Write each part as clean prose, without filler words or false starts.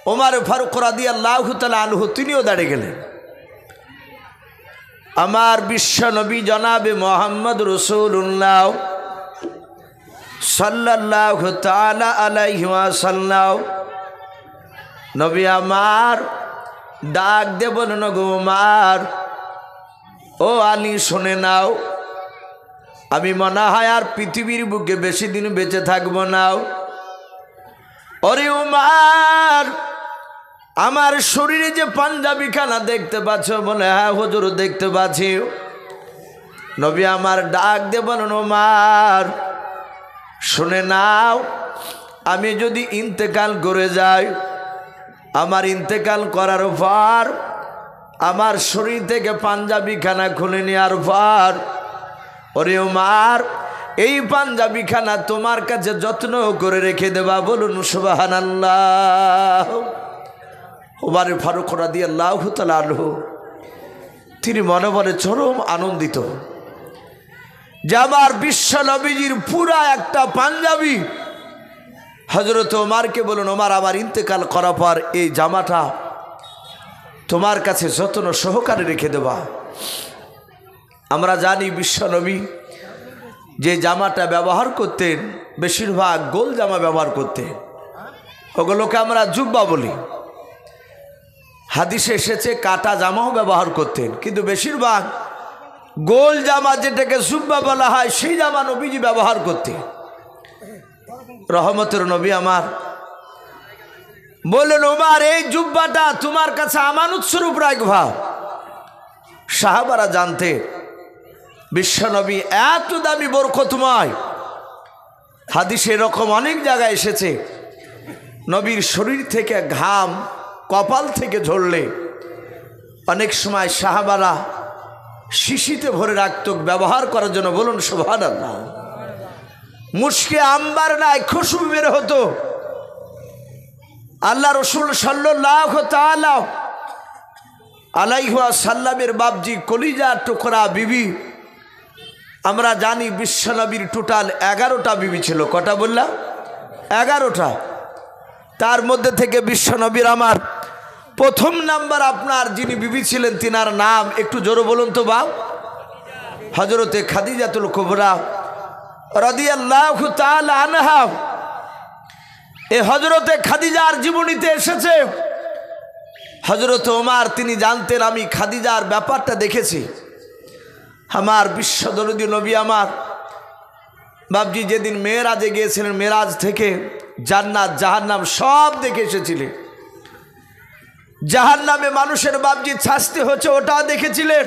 ওমর ফারুক রাদিয়াল্লাহু তাআলা আনহু তিনিও দাঁড়িয়ে গেলেন। আমার বিশ্ব নবী জনাবে মোহাম্মদ রাসূলুল্লাহ সাল্লাল্লাহু তাআলা আলাইহি ওয়াসাল্লাম নবী আমার ডাক দিয়ে বলেন, গো ওমর, ও আলী শুনে নাও, আমি মনে হয় আর পৃথিবীর বুকে বেশি দিন বেঁচে থাকবো না। ওরে ওমর, আমার শরীরে যে পাঞ্জাবি খানা দেখতে পাচ্ছ? বলে, হ্যাঁ হুজুর দেখতে পাচ্ছি। নবী আমার ডাক দিয়ে বলেন, ওমর শুনে নাও, আমি যদি ইন্তেকাল করে যাই, আমার ইন্তেকাল করার পর আমার শরীর থেকে পাঞ্জাবি খানা খুলে নেওয়ার পর, ওরে ওমর, এই পাঞ্জাবি খানা তোমার কাছে যত্ন করে রেখে দেবা। বলুন সুবহানাল্লাহ। ওমর ফারুক রাদিয়াল্লাহু তাআলা আনহু তিনি মনে মনে চরম আনন্দিত যে আমার বিশ্ব নবীজির পুরা একটা পাঞ্জাবি। হযরত ওমরকে বলুন, ওমর আমার ইন্তেকাল করার পর এই জামাটা তোমার কাছে যত্ন সহকারে রেখে দেবা। আমরা জানি বিশ্ব নবী যে জামাটা ব্যবহার করতেন বেশিরভাগ গোল জামা ব্যবহার করতেন, ওগুলোকে আমরা জুব্বা বলি। হাদিসে এসেছে কাটা জামাও ব্যবহার করতেন, কিন্তু বেশিরভাগ গোল জামা যেটাকে জুব্বা বলা হয় সেই জামা নবীজি ব্যবহার করতেন। রহমতের নবী আমার বললেন, ওমর এই জুব্বাটা তোমার কাছে আমানত স্বরূপ রাখবা। সাহাবারা জানতে বিশ্বনবী এত দামি বরকতময়। হাদিসে এরকম অনেক জায়গায় এসেছে নবীর শরীর থেকে ঘাম কপাল থেকে ঝরলে অনেক সময় সাহাবারা শিশিতে ভরে রাখত ব্যবহার করার জন্য। বলুন সুবহানাল্লাহ। মুশকে আম্বার নাই, খুশবু বের হতো। আল্লাহ রসুল সাল্লাল্লাহু তাআলা আলাইহি ওয়াসাল্লামের বাপজি কলিজার টুকরা বিবি, আমরা জানি বিশ্বনবীর টোটাল 11টা বিবি ছিল। কটা বললাম? 11টা। তার মধ্যে থেকে বিশ্বনবীর আমার প্রথম নাম্বার আপনার যিনি বিবি ছিলেন তিনার নাম একটু জোরে বলুন তো বাপ, হযরতে খাদিজাতুল কুবরা রাদিয়াল্লাহু তাআলা আনহা। এই হযরতে খাদিজার জীবনীতে এসেছে হযরত ওমর তিনি জানতেন আমি খাদিজার ব্যাপারটা দেখেছি। আমার বিশ্বদরদী নবী আমার বাপজি যেদিন মেরাজে গিয়েছিলেন, মেরাজ থেকে জান্নাত জাহান্নাম সব দেখে এসেছিলেন। জাহান্নামে মানুষের বাপজি শাস্তি হচ্ছে ওটাও দেখেছিলেন।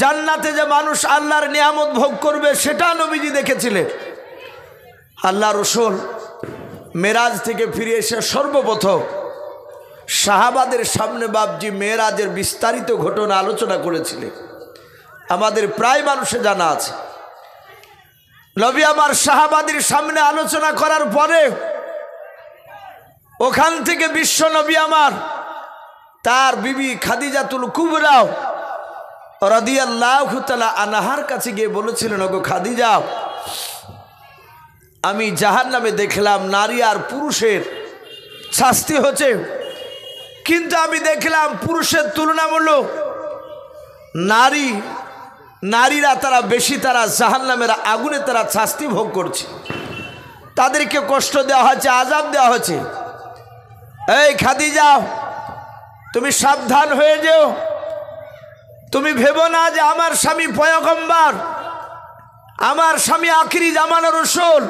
জান্নাতে যে মানুষ আল্লাহর নিয়ামত ভোগ করবে সেটা নবীজি দেখেছিলেন। আল্লাহ রসুল মেরাজ থেকে ফিরে এসে সর্বপ্রথম সাহাবাদের সামনে বাপজি মেরাজের বিস্তারিত ঘটনা আলোচনা করেছিলেন। আমাদের প্রায় মানুষে জানা আছে। নবী আমার সাহাবাদের সামনে আলোচনা করার পরে ওখান থেকে বিশ্ব নবী আমার তার বিবি খাদিজাতুল কুবরা রাদিয়াল্লাহু তাআলা আনহার কাছে গিয়ে বলেছিলেন, ওগো খাদিজা, আমি জাহান্নামে দেখলাম নারী আর পুরুষের শাস্তি হচ্ছে, কিন্তু আমি দেখলাম পুরুষের তুলনামূলক নারীরা তারা বেশি, তারা জাহান্নামের আগুনে তারা শাস্তি ভোগ করছে, তাদেরকে কষ্ট দেওয়া হচ্ছে, আযাব দেওয়া হচ্ছে। এই খাদিজা, তুমি সাবধান হয়ে যেও। তুমি ভেবো না যে আমার স্বামী পয়গম্বর, আমার স্বামী আখিরি জামানার রাসূল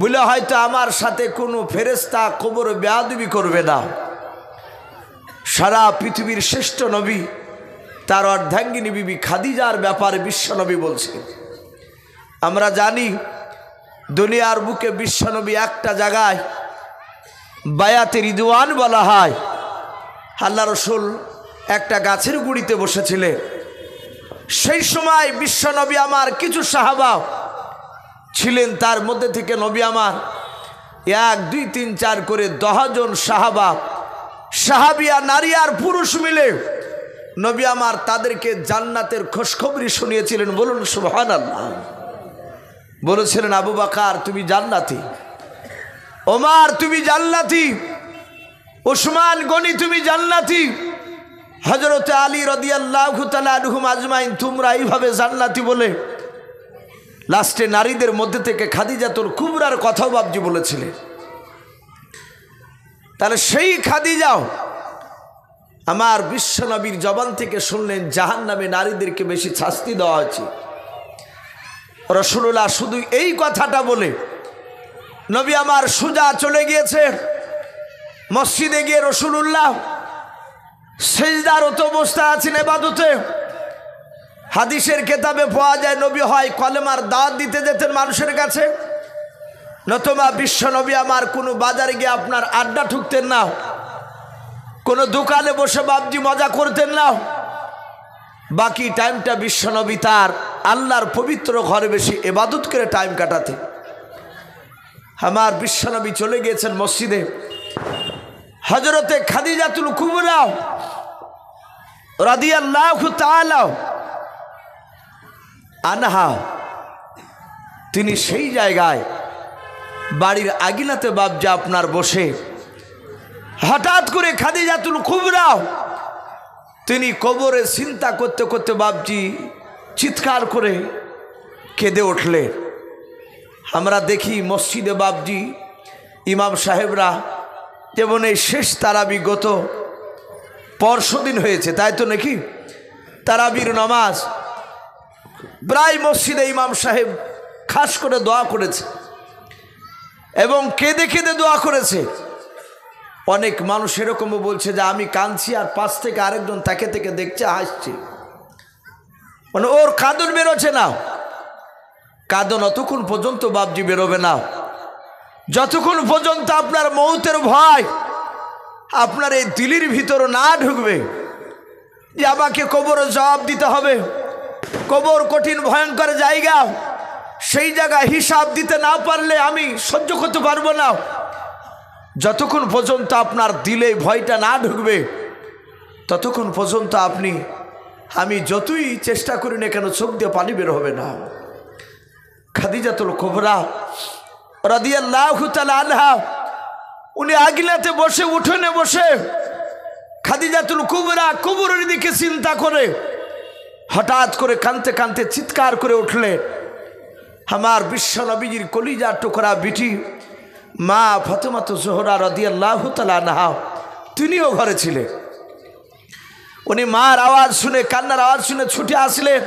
বলে হয়তো আমার সাথে কোনো ফেরেশতা কবর বেয়াদবি করবে না। সারা পৃথিবীর শ্রেষ্ঠ নবী তার অর্ধাঙ্গিনী বিবি খাদিজার ব্যাপারে বিশ্বনবী বলছেন। আমরা জানি দুনিয়ার বুকে বিশ্বনবী একটা জায়গায় বায়াতে রিদওয়ান বলা হয়, আল্লাহ রসুল একটা গাছের গুঁড়িতে বসেছিলেন। সেই সময় বিশ্বনবী আমার কিছু সাহাবা ছিলেন, তার মধ্যে থেকে নবী আমার 1 2 3 4 করে 10 জন সাহাবিয়া নারী আর পুরুষ মিলে নবী আমার তাদেরকে জান্নাতের খোঁজখবরি শুনিয়েছিলেন। বলুন সুবহানাল্লাহ। বলেছিলেন, আবু বকর তুমি জান্নাতি, ওমর তুমি জান্নাতি, উসমান গনি তুমি জান্নাতি, হযরত আলী রাদিয়াল্লাহু তাআলা আনহুম আজমাইন তোমরা এইভাবে জান্নাতি বলে লাস্টে নারীদের মধ্যে থেকে খাদিজাতুল কুবরার কথাও বাবজি বলেছিলেন। তাহলে সেই খাদিজাও আমার বিশ্বনবীর জবান থেকে শুনলেন জাহান্নামে নারীদেরকে বেশি শাস্তি দেওয়া হয়েছে। রাসূলুল্লাহ শুধু এই কথাটা বলে নবী আমার সোজা চলে গিয়েছে মসজিদে গিয়ে রাসূলুল্লাহ সিজদারত অবস্থায় আছেন ইবাদতে। হাদিসের কিতাবে পাওয়া যায় নবী হয় কলেমার দাওয়াত দিতে যেতেন মানুষের কাছে, নতুবা বিশ্ব নবী আমার কোনো বাজারে গিয়ে আপনার আড্ডা ঠুকতেন না, কোনো দোকানে বসে বাবজি মজা করতেন না। বাকি টাইমটা বিশ্ব নবী তার আল্লাহর পবিত্র ঘরে বেশি ইবাদত করে টাইম কাটাতে। আমার বিশ্ব নবী চলে গিয়েছেন মসজিদে। হযরতে খাদিজাতুল কুবরা রাদিয়াল্লাহু তাআলা আনহা তিনি সেই জায়গায় বাড়ির আগিনাতে বাবজা আপনার বসে হঠাৎ করে খাদিজাতুল কুবরা তিনি কবরে চিন্তা করতে করতে বাবজি চিৎকার করে কেঁদে উঠলেন। আমরা দেখি মসজিদে বাবজি ইমাম সাহেবরা যেমন এই শেষ তারাবি গত পরশুদিন হয়েছে তাই তো নাকি, তারাবির নামাজ প্রায় মসজিদে ইমাম সাহেব খাস করে দোয়া করেছে এবং কেঁদে কেঁদে দোয়া করেছে। অনেক মানুষ এরকমও বলছে যে আমি কাঁদছি আর পাশ থেকে আরেকজন তাকে থেকে দেখছে হাসছে, মানে ওর কাঁদন বেরোচ্ছে না। কাঁদন অতক্ষণ পর্যন্ত বাবজি বেরোবে না যতক্ষণ পর্যন্ত আপনার মৌতের ভয় আপনার এই দিলের ভিতর না ঢুকবে যে আমাকে কবরে জবাব দিতে হবে। কবর কঠিন ভয়ঙ্কর জায়গা, সেই জায়গায় হিসাব দিতে না পারলে আমি সহ্য করতে পারবো না। যতক্ষণ পর্যন্ত আপনার দিলে ভয়টা না ঢুকবে ততক্ষণ পর্যন্ত আমি যতই চেষ্টা করি না কেন চোখ দিয়ে পানি বের হবে না। খাদিজাতুল কুবরা রাদিয়াল্লাহু তাআলা আনহা উনি আগিনাতে বসে উঠোনে বসে খাদিজাতুল কুবরা কবরের দিকে চিন্তা করে হঠাৎ করে কাঁদতে কাঁদতে চিৎকার করে উঠলেন। আমার বিশ্ব নবীজির কলিজার টুকরা বিটি মা ফাতেমাতুজ জোহরা রাদিয়াল্লাহু তাআলা আনহা তিনিও ঘরে ছিলেন। উনি মার আওয়াজ শুনে কান্নার আওয়াজ শুনে ছুটে আসলেন।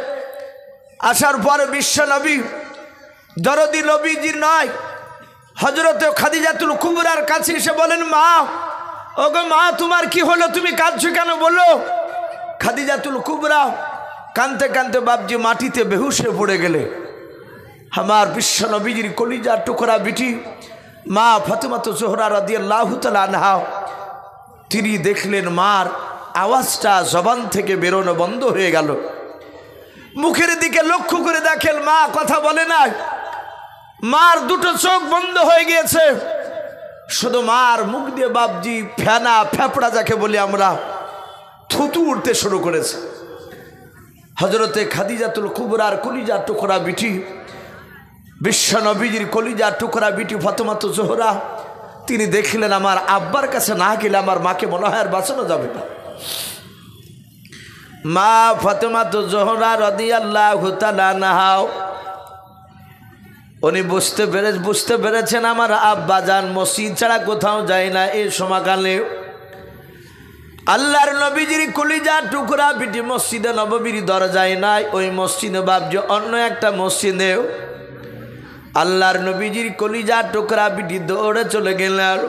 আসার পরে বিশ্ব নবী দরদি নবীজির নয় হযরত খাদিজাতুল কুবরার কাছে এসে বলেন, মা ওগো মা তোমার কি হলো, তুমি কাঁদছো কেন বলো। খাদিজাতুল কুবরা কাঁদতে কাঁদতে বাবজি মাটিতে বেহুশ হয়ে পড়ে গেলে। আমার বিশ্ব নবীজির কলিজার টুকরা বিটি মা ফাতেমাতুজ জোহরা রাদিয়াল্লাহু তাআলা আনহা তিনি দেখলেন মার আওয়াজটা জবান থেকে বেরোনো বন্ধ হয়ে গেল। মুখের দিকে লক্ষ্য করে দেখেন মা কথা বলে না, মার দুটো চোখ বন্ধ হয়ে গিয়েছে। শুধু মার মুখ দিয়ে বাবজি ফেনা ফেপড়া যাকে বলি আমরা থুতু উঠতে শুরু করেছে। হযরতে খাদিজাতুল কুবরার কলিজার টুকরা বিটি বিশ্ব নবীজির কলিজার টুকরা বিটি ফাতেমাতুজ জোহরা তিনি দেখলেন আমার আব্বার কাছে না গেলে আমার মাকে মনে হয় আর বাঁচানো যাবে না। মা ফাতেমাতুজ জোহরা রাদিয়াল্লাহু তাআলা আনহা উনি বুঝতে পেরেছেন আমার আব্বা জান মসজিদ ছাড়া কোথাও যায় না। এই সময়কালে আল্লাহর নবীজির কলিজার টুকরা বিটি মসজিদে নববীর দরজায় নাই, ওই মসজিদে বাবজি অন্য একটা মসজিদে আল্লাহর নবীজির কলিজার টুকরা বিটি দৌড়ে চলে গেলেন।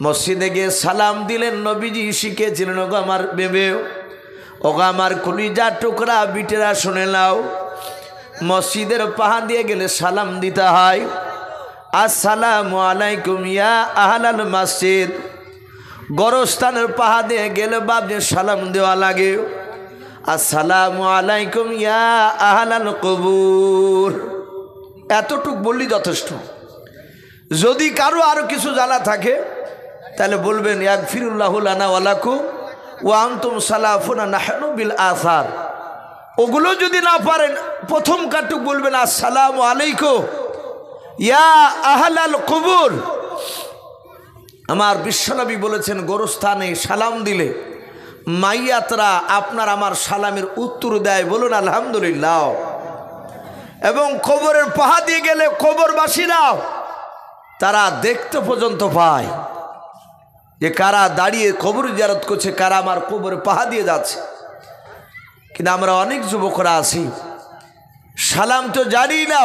মসজিদে গিয়ে সালাম দিলেন। নবীজি শিখেছিলেন ওগো আমার বেবে, ওগো আমার কলিজার টুকরা বিটেরা শুনে নাও, মসজিদের পাহা দিয়ে গেলে সালাম দিতে হয়, আসসালামু আলাইকুম ইয়া আহলাল মসজিদ। গরস্থানের পাহা দিয়ে গেলে বাবজি সালাম দেওয়া লাগে, আসসালামু আলাইকুম ইয়া আহলাল কবুর। এতটুক বললি যথেষ্ট। যদি কারো আরো কিছু জানা থাকে তাহলে বলবেন ইয়াগফিরুল্লাহু লানা ওয়া লাকুম ওয়া আনতুম সালাফুনা নাহনু বিল আসার। ওগুলো যদি না পারেন প্রথম কাটুক বলবেন আসসালামু আলাইকুম ইয়া আহলাল কবুর। আমার বিশ্বনবী বলেছেন গোরস্থানে সালাম দিলে মাইয়াতরা আপনার আমার সালামের উত্তর দেয়, বলুন আলহামদুলিল্লাহ। এবং কবরের পাহা দিয়ে গেলে কবরবাসীরা তারা দেখতে পর্যন্ত পায় যে কারা দাঁড়িয়ে কবর জিয়ারত করছে, কারা আমার কবরে পাহা দিয়ে যাচ্ছে। কিন্তু আমরা অনেক যুবকরা আছি সালাম তো জানি না,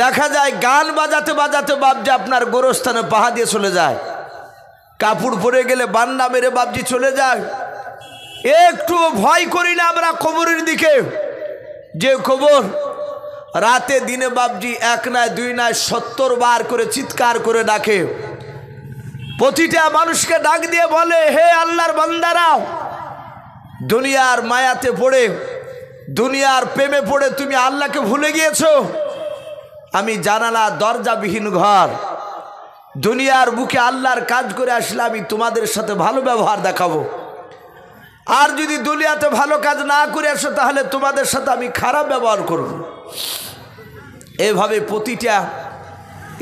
দেখা যায় গান বাজাতে বাজাতে বাপজি আপনার গোরস্থানে পাহা দিয়ে চলে যায়, কাপড় পরে গেলে বান্না মেরে বাপজি চলে যায়। একটু ভয় করি না আমরা কবরের দিকে, যে কবর রাতে দিনে বাপজি এক নয় দুই নয় 70 বার করে চিৎকার করে ডাকে, প্রতিটা মানুষকে ডাক দিয়ে বলে, হে আল্লাহর বান্দারা, দুনিয়ার মায়াতে পড়ে দুনিয়ার প্রেমে পড়ে তুমি আল্লাহকে ভুলে গিয়েছো। আমি জানালা দরজাবিহীন ঘর, দুনিয়ার বুকে আল্লাহর কাজ করে আসলে আমি তোমাদের সাথে ভালো ব্যবহার দেখাবো, আর যদি দুনিয়াতে ভালো কাজ না করে আসো তাহলে তোমাদের সাথে আমি খারাপ ব্যবহার করব। এভাবে প্রতিটা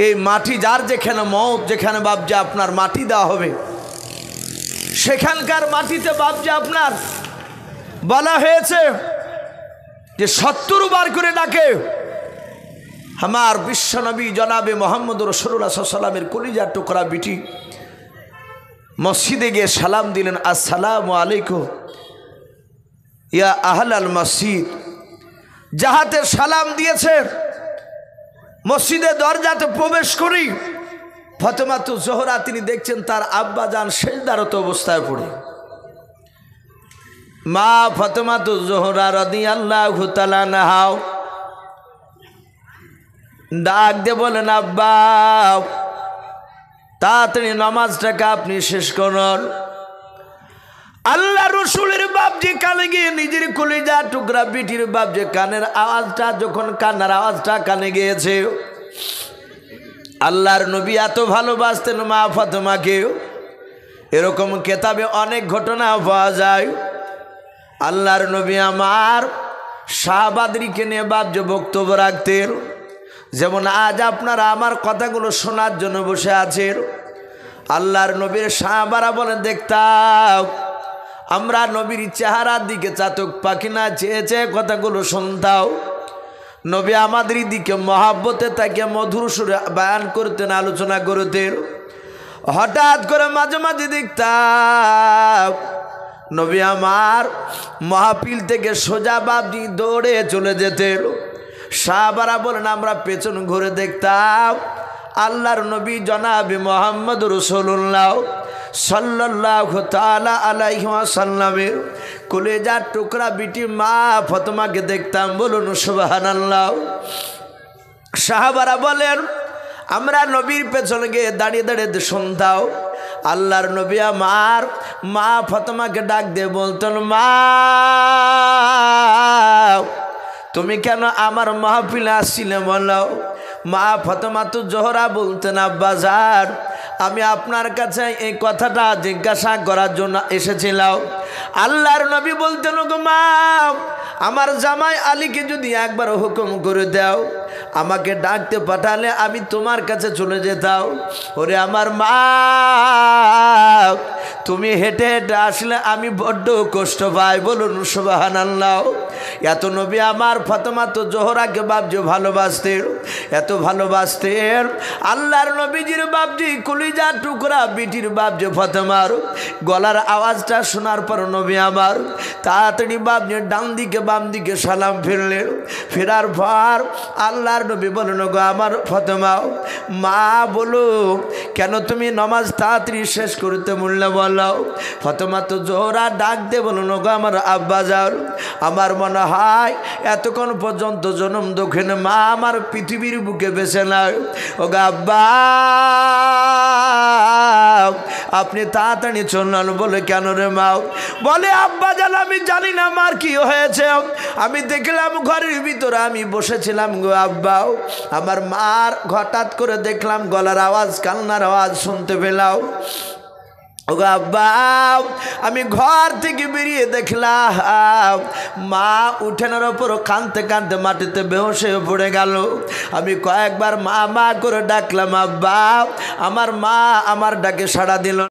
এই মাটি যার যেখানে মত, যেখানে বাপজি আপনার মাটি দেওয়া হবে, সেখানকার মাটিতে বাপজি আপনার বলা হয়েছে যে 70 বার করে ডাকে। আমার বিশ্বনবী জনাবে মোহাম্মদ রাসূলুল্লাহ সাল্লাল্লাহু আলাইহি ওয়াসাল্লামের কলিজার টুকরা বিটি মসজিদে গিয়ে সালাম দিলেন, আসসালামু আলাইকুম ইয়া আহলাল মসজিদ। যাহাতে সালাম দিয়েছে মসজিদে দরজাতে প্রবেশ করি ফাতেমাতু জোহরা তিনি দেখছেন তার আব্বা জান সেজদারত অবস্থায় পড়ে। মা ফাতেমাতু জোহরা রাদিয়াল্লাহু তাআলা আনহা ডাক দিয়ে বলেন, আব্বা তাড়াতাড়ি নামাজটাকে আপনি শেষ করুন। আল্লাহ রসুলের বাপজি কানে গিয়ে নিজের কলিজা টুকরা বিটির বাপজি কানের আওয়াজটা, যখন কান্নার আওয়াজটা কানে গিয়েছে, আল্লাহর নবী এত ভালোবাসতেন মা ফাতেমাকে। এরকম কেতাবে অনেক ঘটনা পাওয়া যায়। আল্লাহর নবী আমার সাহাবাদেরকে নিয়ে বাপজি বক্তব্য রাখতেন, যেমন আজ আপনারা আমার কথাগুলো শোনার জন্য বসে আছেন। আল্লাহর নবীর সাহাবারা বলে দেখতাম আমরা নবীর চেহারার দিকে চাতক পাখি না চেয়ে চেয়ে কথাগুলো শুনতাম। নবী আমাদের দিকে মহাব্বতে তাকে মধুর সুরে বয়ান করতেন, আলোচনা করতেন। হঠাৎ করে মাঝে মাঝে দেখতাম নবী আমার মাহফিল থেকে সোজা বাপজি দৌড়ে চলে যেতেন। সাহাবারা বলেন আমরা পেছন ঘুরে দেখতাম আল্লাহর নবী জনাবে মোহাম্মদ রাসূলুল্লাহ সাল্লাল্লাহু তাআলা আলাইহি ওয়াসাল্লামের কলেজার টুকরা বিটি মা ফাতেমাকে দেখতাম, বলুন সুবহানাল্লাহ। সাহাবারা বলেন আমরা নবীর পেছনে গিয়ে দাঁড়িয়ে দাঁড়িয়ে শুনতাম আল্লাহর নবী আমার মা ফাতেমাকে ডাক দিয়ে বলতেন, মা তুমি কেন আমার মাহফিলে আসছিলে বলো। মা ফাতেমাতু জোহরা বলতেন, আব্বাজান আমি আপনার কাছে এই কথাটা জিজ্ঞাসা করার জন্য এসেছিলাম। আল্লাহর নবী বলতেন, গো মা আমার জামাই আলীকে যদি একবার হুকুম করে দাও আমাকে ডাকতে পাঠালে আমি তোমার কাছে চলে যেতাম। ওরে আমার মা তুমি হেঁটে হেঁটে আসলে আমি বড্ড কষ্ট পাই, বলুন সুবহানাল্লাহ। এত নবী আমার ফাতেমাতু জোহরাকে বাপজি ভালোবাসতেন, এত ভালোবাসতেন। আল্লাহর নবীজির বাপজি কলিজার টুকরা বিটির বাপজি ফাতেমার গলার আওয়াজটা শোনার পর নবী আমার তাড়াতাড়ি বাপজি ডান দিকে বাম দিকে সালাম ফিরলেন। ফেরার পর আল্লাহর নবী বলেন, গো আমার ফাতেমা মা বলো কেন তুমি নামাজ তাড়াতাড়ি শেষ করতে বললে বলো। ফাতেমাতু জোহরা ডাক দিয়ে বলুন, গো আমার আব্বাজান আমার মনে হয় এতক্ষণ পর্যন্ত জনম দক্ষিণে মা আমার পৃথিবীর বুকে বেঁচে নাই। ও গো আব্বা আপনি তাড়াতাড়ি চললেন। বলে কেন রে মা। বলে আব্বাজান আমি জানি না মার কি হয়েছে, আমি দেখলাম ঘরের ভিতরে আমি বসেছিলাম গো আব্বা, আমার মার হঠাৎ করে দেখলাম গলার আওয়াজ কান্নার আওয়াজ শুনতে পেলাম। ওগো আব্বা, আমি ঘর থেকে বেরিয়ে দেখলাম মা উঠোনের ওপর কাঁদতে কাঁদতে মাটিতে বেহুশ হয়ে পড়ে গেল। আমি কয়েকবার মা মা করে ডাকলাম, আব্বা, আমার মা আমার ডাকে সাড়া দিল।